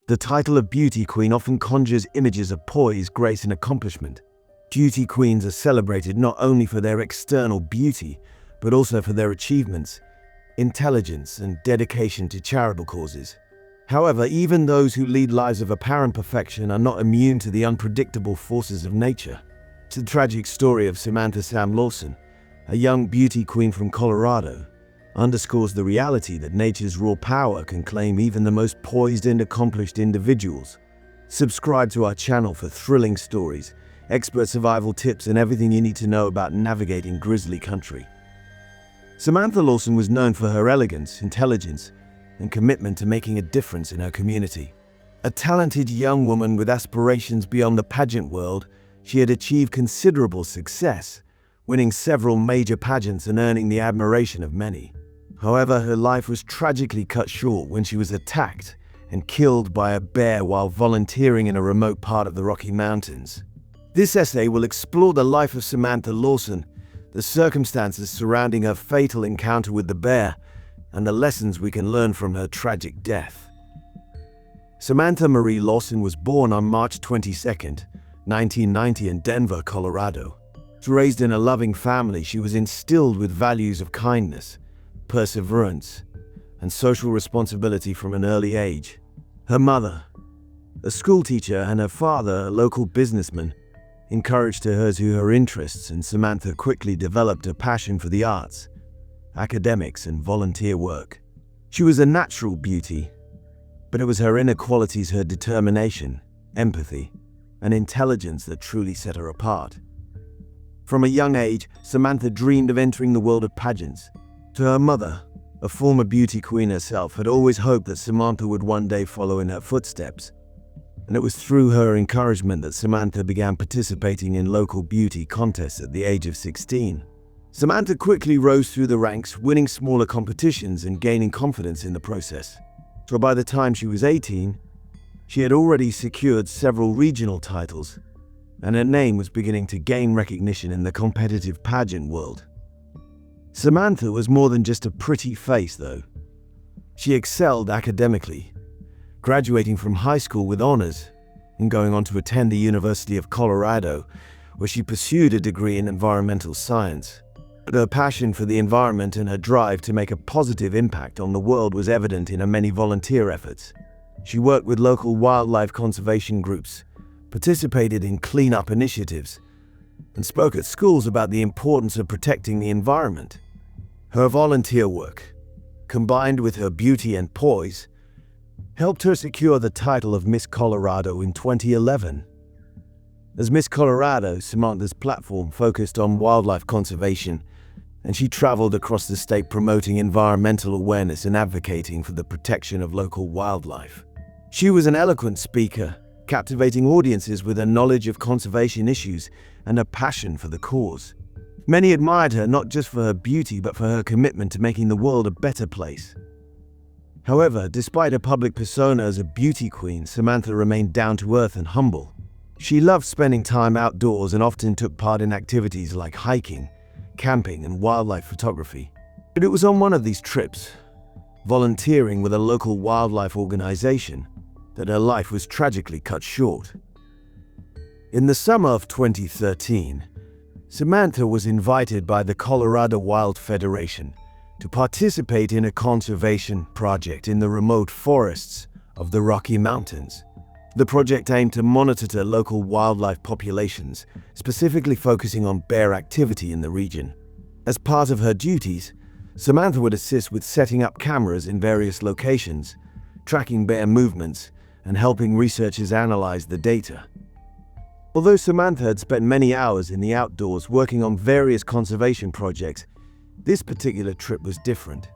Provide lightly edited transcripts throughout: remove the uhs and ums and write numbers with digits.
The title of beauty queen often conjures images of poise, grace, and accomplishment. Beauty queens are celebrated not only for their external beauty, but also for their achievements, intelligence, and dedication to charitable causes. However, even those who lead lives of apparent perfection are not immune to the unpredictable forces of nature. It's the tragic story of Samantha Sam Lawson, a young beauty queen from Colorado, underscores the reality that nature's raw power can claim even the most poised and accomplished individuals. Subscribe to our channel for thrilling stories, expert survival tips, and everything you need to know about navigating grizzly country. Samantha Lawson was known for her elegance, intelligence, and commitment to making a difference in her community. A talented young woman with aspirations beyond the pageant world, she had achieved considerable success, winning several major pageants and earning the admiration of many. However, her life was tragically cut short when she was attacked and killed by a bear while volunteering in a remote part of the Rocky Mountains. This essay will explore the life of Samantha Lawson, the circumstances surrounding her fatal encounter with the bear, and the lessons we can learn from her tragic death. Samantha Marie Lawson was born on March 22, 1990 in Denver, Colorado. Raised in a loving family, she was instilled with values of kindness, perseverance, and social responsibility from an early age. Her mother, a schoolteacher, and her father, a local businessman, encouraged her to her interests, and Samantha quickly developed a passion for the arts, academics, and volunteer work. She was a natural beauty, but it was her inner qualities, her determination, empathy, and intelligence that truly set her apart. From a young age, Samantha dreamed of entering the world of pageants. To her mother, a former beauty queen herself, had always hoped that Samantha would one day follow in her footsteps. And it was through her encouragement that Samantha began participating in local beauty contests at the age of 16. Samantha quickly rose through the ranks, winning smaller competitions and gaining confidence in the process. So by the time she was 18, she had already secured several regional titles, and her name was beginning to gain recognition in the competitive pageant world. Samantha was more than just a pretty face, though. She excelled academically, graduating from high school with honors and going on to attend the University of Colorado, where she pursued a degree in environmental science. But her passion for the environment and her drive to make a positive impact on the world was evident in her many volunteer efforts. She worked with local wildlife conservation groups, participated in cleanup initiatives, and spoke at schools about the importance of protecting the environment. Her volunteer work, combined with her beauty and poise, helped her secure the title of Miss Colorado in 2011. As Miss Colorado, Samantha's platform focused on wildlife conservation, and she traveled across the state promoting environmental awareness and advocating for the protection of local wildlife. She was an eloquent speaker, captivating audiences with her knowledge of conservation issues and a passion for the cause. Many admired her not just for her beauty, but for her commitment to making the world a better place. However, despite her public persona as a beauty queen, Samantha remained down to earth and humble. She loved spending time outdoors and often took part in activities like hiking, camping, and wildlife photography. But it was on one of these trips, volunteering with a local wildlife organization, that her life was tragically cut short. In the summer of 2013, Samantha was invited by the Colorado Wild Federation to participate in a conservation project in the remote forests of the Rocky Mountains. The project aimed to monitor local wildlife populations, specifically focusing on bear activity in the region. As part of her duties, Samantha would assist with setting up cameras in various locations, tracking bear movements, and helping researchers analyze the data. Although Samantha had spent many hours in the outdoors working on various conservation projects, this particular trip was different.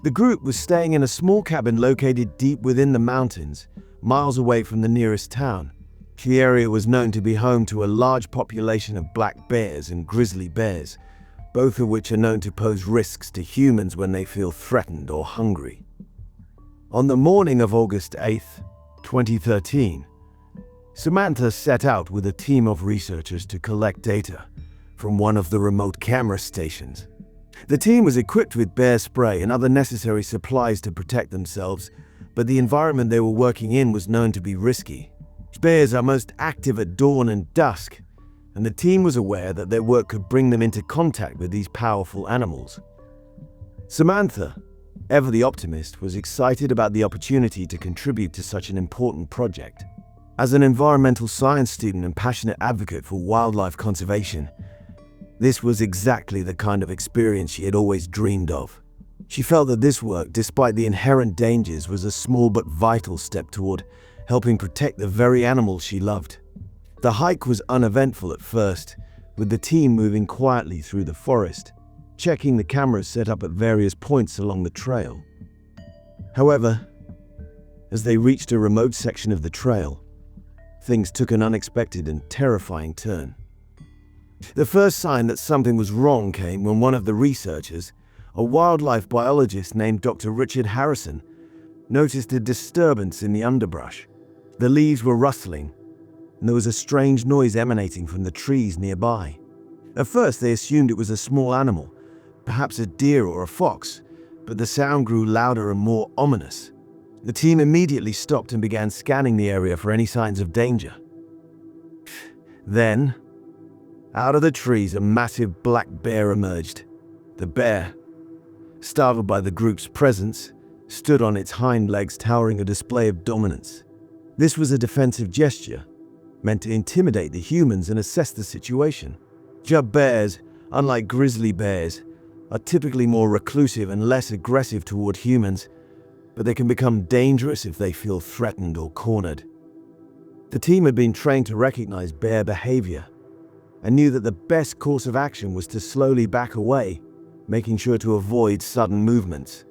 The group was staying in a small cabin located deep within the mountains, miles away from the nearest town. The area was known to be home to a large population of black bears and grizzly bears, both of which are known to pose risks to humans when they feel threatened or hungry. On the morning of August 8, 2013, Samantha set out with a team of researchers to collect data from one of the remote camera stations. The team was equipped with bear spray and other necessary supplies to protect themselves, but the environment they were working in was known to be risky. Bears are most active at dawn and dusk, and the team was aware that their work could bring them into contact with these powerful animals. Samantha, ever the optimist, was excited about the opportunity to contribute to such an important project. As an environmental science student and passionate advocate for wildlife conservation, this was exactly the kind of experience she had always dreamed of. She felt that this work, despite the inherent dangers, was a small but vital step toward helping protect the very animals she loved. The hike was uneventful at first, with the team moving quietly through the forest, checking the cameras set up at various points along the trail. However, as they reached a remote section of the trail, things took an unexpected and terrifying turn. The first sign that something was wrong came when one of the researchers, a wildlife biologist named Dr. Richard Harrison, noticed a disturbance in the underbrush. The leaves were rustling, and there was a strange noise emanating from the trees nearby. At first, they assumed it was a small animal, perhaps a deer or a fox, but the sound grew louder and more ominous. The team immediately stopped and began scanning the area for any signs of danger. Then, out of the trees, a massive black bear emerged. The bear, startled by the group's presence, stood on its hind legs, towering a display of dominance. This was a defensive gesture, meant to intimidate the humans and assess the situation. Cub bears, unlike grizzly bears, are typically more reclusive and less aggressive toward humans, but they can become dangerous if they feel threatened or cornered. The team had been trained to recognize bear behavior and knew that the best course of action was to slowly back away, making sure to avoid sudden movements.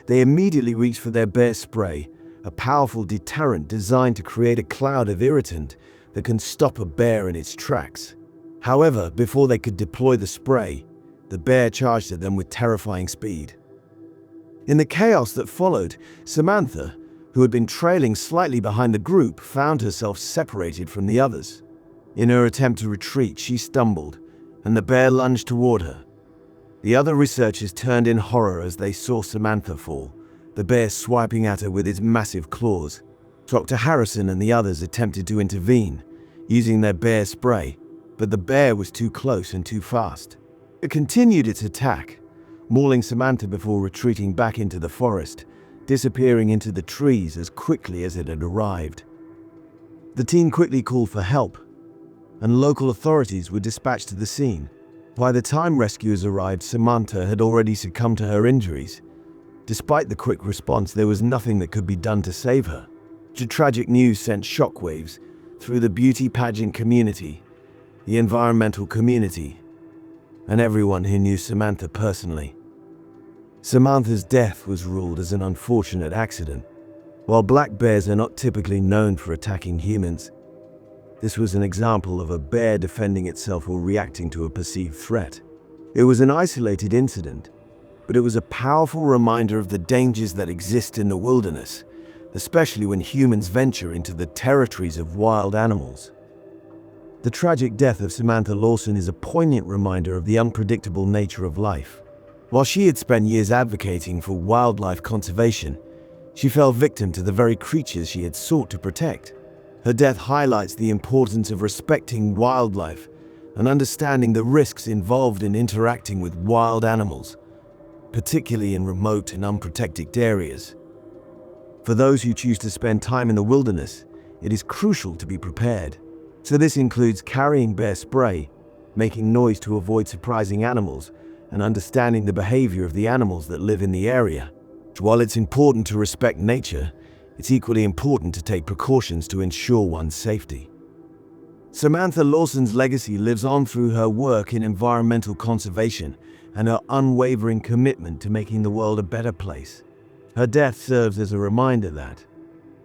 They immediately reached for their bear spray, a powerful deterrent designed to create a cloud of irritant that can stop a bear in its tracks. However, before they could deploy the spray, the bear charged at them with terrifying speed. In the chaos that followed, Samantha, who had been trailing slightly behind the group, found herself separated from the others. In her attempt to retreat, she stumbled, and the bear lunged toward her. The other researchers turned in horror as they saw Samantha fall, the bear swiping at her with its massive claws. Dr. Harrison and the others attempted to intervene, using their bear spray, but the bear was too close and too fast. It continued its attack, mauling Samantha before retreating back into the forest, disappearing into the trees as quickly as it had arrived. The team quickly called for help, and local authorities were dispatched to the scene. By the time rescuers arrived, Samantha had already succumbed to her injuries. Despite the quick response, there was nothing that could be done to save her. The tragic news sent shockwaves through the beauty pageant community, the environmental community, and everyone who knew Samantha personally. Samantha's death was ruled as an unfortunate accident. While black bears are not typically known for attacking humans, this was an example of a bear defending itself or reacting to a perceived threat. It was an isolated incident, but it was a powerful reminder of the dangers that exist in the wilderness, especially when humans venture into the territories of wild animals. The tragic death of Samantha Lawson is a poignant reminder of the unpredictable nature of life. While she had spent years advocating for wildlife conservation, she fell victim to the very creatures she had sought to protect. Her death highlights the importance of respecting wildlife and understanding the risks involved in interacting with wild animals, particularly in remote and unprotected areas. For those who choose to spend time in the wilderness, it is crucial to be prepared. So this includes carrying bear spray, making noise to avoid surprising animals, and understanding the behavior of the animals that live in the area. While it's important to respect nature, it's equally important to take precautions to ensure one's safety. Samantha Lawson's legacy lives on through her work in environmental conservation and her unwavering commitment to making the world a better place. Her death serves as a reminder that,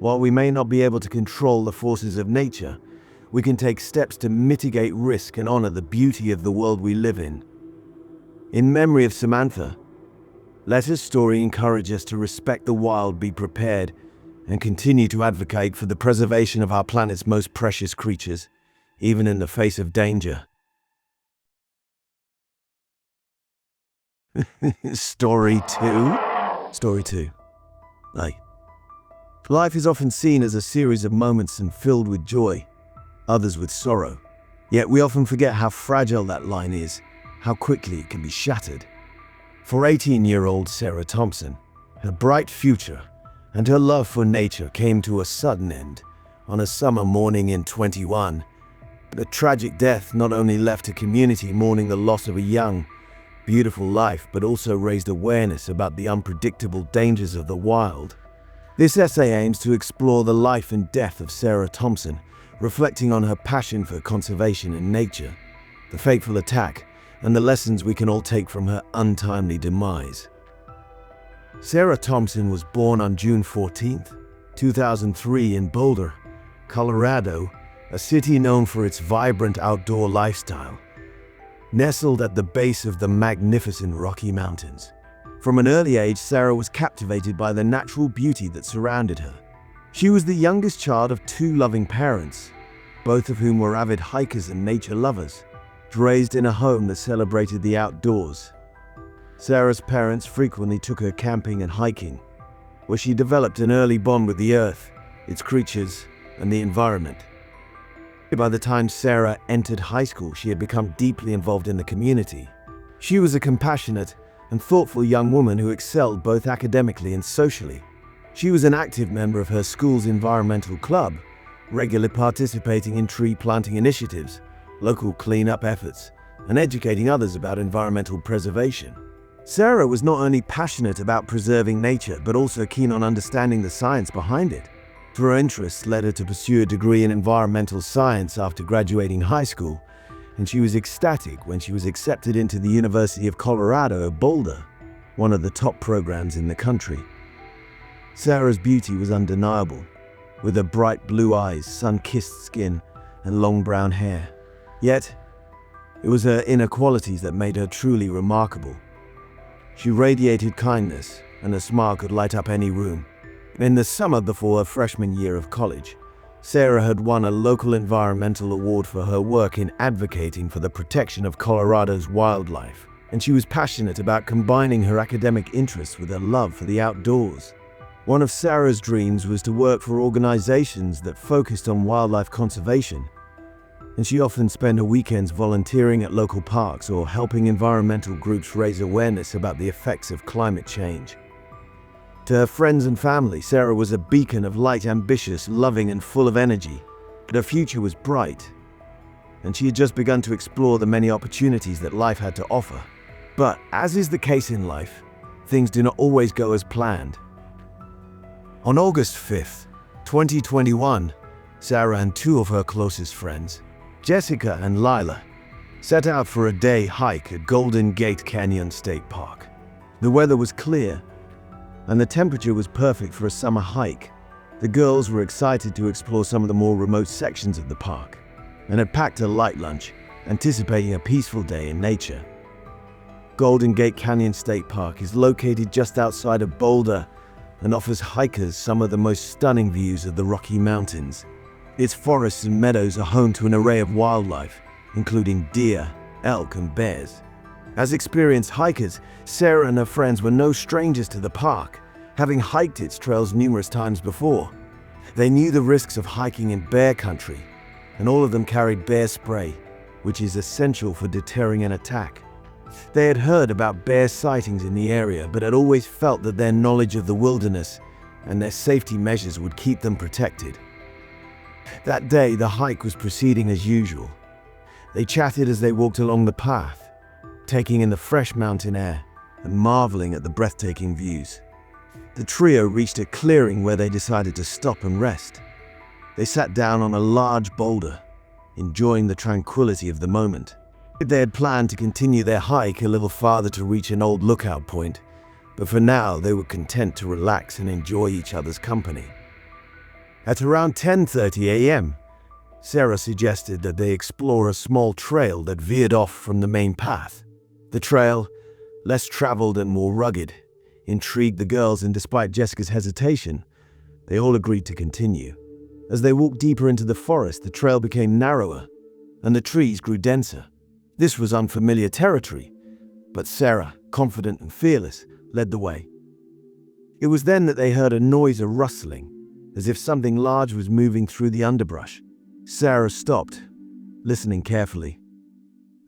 while we may not be able to control the forces of nature, we can take steps to mitigate risk and honor the beauty of the world we live in. In memory of Samantha, let her story encourage us to respect the wild, be prepared, and continue to advocate for the preservation of our planet's most precious creatures, even in the face of danger. Story 2? Story 2. Hey, Life is often seen as a series of moments and filled with joy, others with sorrow. Yet we often forget how fragile that line is, how quickly it can be shattered. For 18-year-old Sarah Thompson, her bright future and her love for nature came to a sudden end on a summer morning in 21. The tragic death not only left a community mourning the loss of a young, beautiful life, but also raised awareness about the unpredictable dangers of the wild. This essay aims to explore the life and death of Sarah Thompson, reflecting on her passion for conservation and nature, the fateful attack, and the lessons we can all take from her untimely demise. Sarah Thompson was born on June 14, 2003 in Boulder, Colorado, a city known for its vibrant outdoor lifestyle, nestled at the base of the magnificent Rocky Mountains. From an early age, Sarah was captivated by the natural beauty that surrounded her. She was the youngest child of two loving parents, both of whom were avid hikers and nature lovers, raised in a home that celebrated the outdoors. Sarah's parents frequently took her camping and hiking, where she developed an early bond with the earth, its creatures, and the environment. By the time Sarah entered high school, she had become deeply involved in the community. She was a compassionate and thoughtful young woman who excelled both academically and socially. She was an active member of her school's environmental club, regularly participating in tree planting initiatives, local cleanup efforts, and educating others about environmental preservation. Sarah was not only passionate about preserving nature, but also keen on understanding the science behind it. Her interests led her to pursue a degree in environmental science after graduating high school, and she was ecstatic when she was accepted into the University of Colorado at Boulder, one of the top programs in the country. Sarah's beauty was undeniable, with her bright blue eyes, sun-kissed skin, and long brown hair. Yet, it was her inner qualities that made her truly remarkable. She radiated kindness, and her smile could light up any room. In the summer before her freshman year of college, Sarah had won a local environmental award for her work in advocating for the protection of Colorado's wildlife, and she was passionate about combining her academic interests with her love for the outdoors. One of Sarah's dreams was to work for organizations that focused on wildlife conservation, and she often spent her weekends volunteering at local parks or helping environmental groups raise awareness about the effects of climate change. To her friends and family, Sarah was a beacon of light, ambitious, loving, and full of energy. But her future was bright, and she had just begun to explore the many opportunities that life had to offer. But, as is the case in life, things do not always go as planned. On August 5, 2021, Sarah and two of her closest friends, Jessica and Lila, set out for a day hike at Golden Gate Canyon State Park. The weather was clear, and the temperature was perfect for a summer hike. The girls were excited to explore some of the more remote sections of the park, and had packed a light lunch, anticipating a peaceful day in nature. Golden Gate Canyon State Park is located just outside of Boulder and offers hikers some of the most stunning views of the Rocky Mountains. Its forests and meadows are home to an array of wildlife, including deer, elk, and bears. As experienced hikers, Sarah and her friends were no strangers to the park, having hiked its trails numerous times before. They knew the risks of hiking in bear country, and all of them carried bear spray, which is essential for deterring an attack. They had heard about bear sightings in the area, but had always felt that their knowledge of the wilderness and their safety measures would keep them protected. That day, the hike was proceeding as usual. They chatted as they walked along the path, taking in the fresh mountain air and marveling at the breathtaking views. The trio reached a clearing where they decided to stop and rest. They sat down on a large boulder, enjoying the tranquility of the moment. They had planned to continue their hike a little farther to reach an old lookout point, but for now they were content to relax and enjoy each other's company. At around 10:30 a.m., Sarah suggested that they explore a small trail that veered off from the main path. The trail, less traveled and more rugged, intrigued the girls, and despite Jessica's hesitation, they all agreed to continue. As they walked deeper into the forest, the trail became narrower, and the trees grew denser. This was unfamiliar territory, but Sarah, confident and fearless, led the way. It was then that they heard a noise, a rustling, as if something large was moving through the underbrush. Sarah stopped, listening carefully.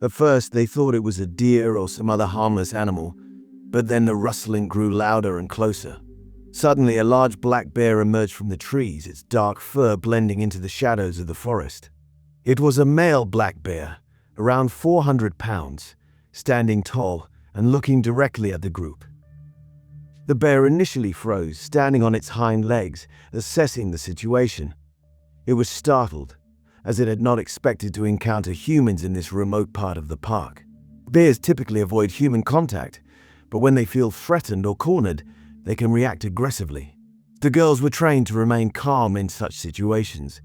At first, they thought it was a deer or some other harmless animal, but then the rustling grew louder and closer. Suddenly, a large black bear emerged from the trees, its dark fur blending into the shadows of the forest. It was a male black bear, around 400 pounds, standing tall and looking directly at the group. The bear initially froze, standing on its hind legs, assessing the situation. It was startled, as it had not expected to encounter humans in this remote part of the park. Bears typically avoid human contact, but when they feel threatened or cornered, they can react aggressively. The girls were trained to remain calm in such situations,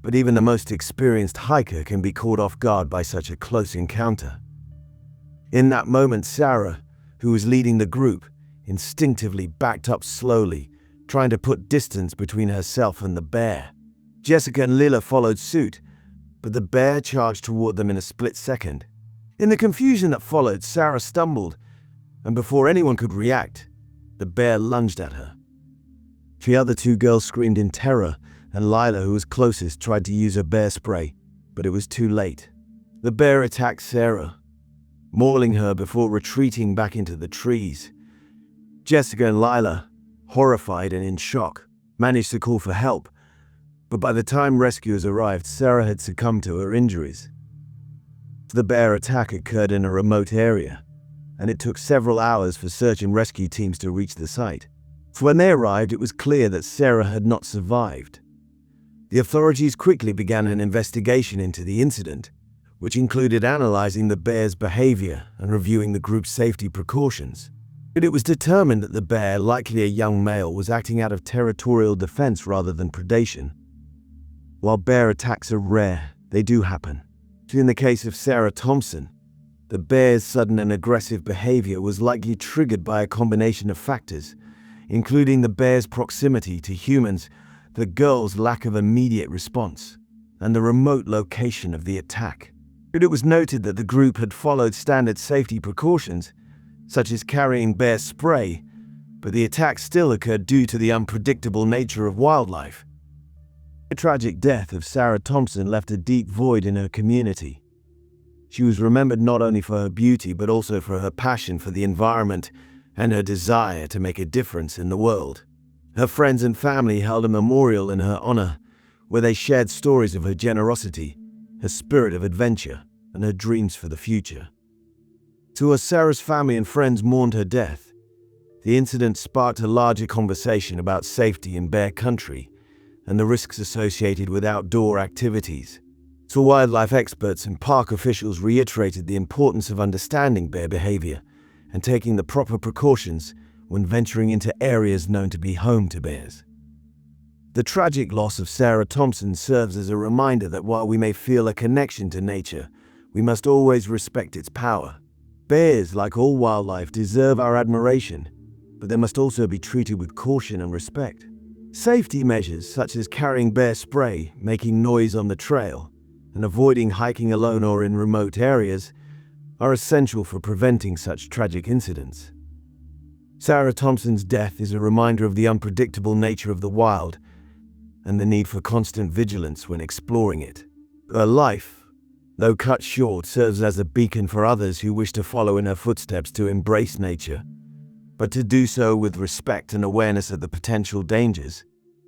but even the most experienced hiker can be caught off guard by such a close encounter. In that moment, Sarah, who was leading the group, instinctively backed up slowly, trying to put distance between herself and the bear. Jessica and Lila followed suit, but the bear charged toward them in a split second. In the confusion that followed, Sarah stumbled, and before anyone could react, the bear lunged at her. The other two girls screamed in terror, and Lila, who was closest, tried to use her bear spray, but it was too late. The bear attacked Sarah, mauling her before retreating back into the trees. Jessica and Lila, horrified and in shock, managed to call for help, but by the time rescuers arrived, Sarah had succumbed to her injuries. The bear attack occurred in a remote area, and it took several hours for search and rescue teams to reach the site. When they arrived, it was clear that Sarah had not survived. The authorities quickly began an investigation into the incident, which included analyzing the bear's behavior and reviewing the group's safety precautions. But it was determined that the bear, likely a young male, was acting out of territorial defense rather than predation. While bear attacks are rare, they do happen. In the case of Sarah Thompson, the bear's sudden and aggressive behavior was likely triggered by a combination of factors, including the bear's proximity to humans, the girl's lack of immediate response, and the remote location of the attack. It was noted that the group had followed standard safety precautions, such as carrying bear spray, but the attack still occurred due to the unpredictable nature of wildlife. The tragic death of Sarah Thompson left a deep void in her community. She was remembered not only for her beauty, but also for her passion for the environment and her desire to make a difference in the world. Her friends and family held a memorial in her honor, where they shared stories of her generosity, her spirit of adventure, and her dreams for the future. As Sarah's family and friends mourned her death, the incident sparked a larger conversation about safety in bear country and the risks associated with outdoor activities. Wildlife experts and park officials reiterated the importance of understanding bear behavior and taking the proper precautions when venturing into areas known to be home to bears. The tragic loss of Sarah Thompson serves as a reminder that while we may feel a connection to nature, we must always respect its power. Bears, like all wildlife, deserve our admiration, but they must also be treated with caution and respect. Safety measures such as carrying bear spray, making noise on the trail, and avoiding hiking alone or in remote areas are essential for preventing such tragic incidents. Sarah Thompson's death is a reminder of the unpredictable nature of the wild and the need for constant vigilance when exploring it. Her life, though cut short, serves as a beacon for others who wish to follow in her footsteps to embrace nature, but to do so with respect and awareness of the potential dangers.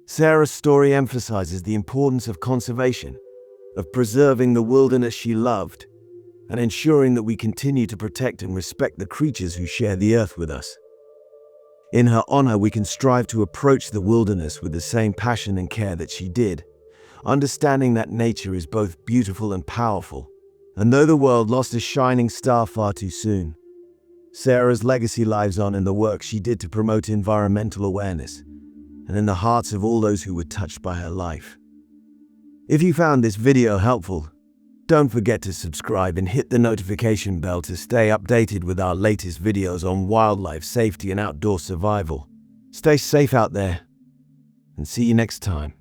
Sarah's story emphasizes the importance of conservation, of preserving the wilderness she loved, and ensuring that we continue to protect and respect the creatures who share the earth with us. In her honor, we can strive to approach the wilderness with the same passion and care that she did, understanding that nature is both beautiful and powerful. And though the world lost a shining star far too soon, Sarah's legacy lives on in the work she did to promote environmental awareness and in the hearts of all those who were touched by her life. If you found this video helpful, don't forget to subscribe and hit the notification bell to stay updated with our latest videos on wildlife safety and outdoor survival. Stay safe out there, and see you next time.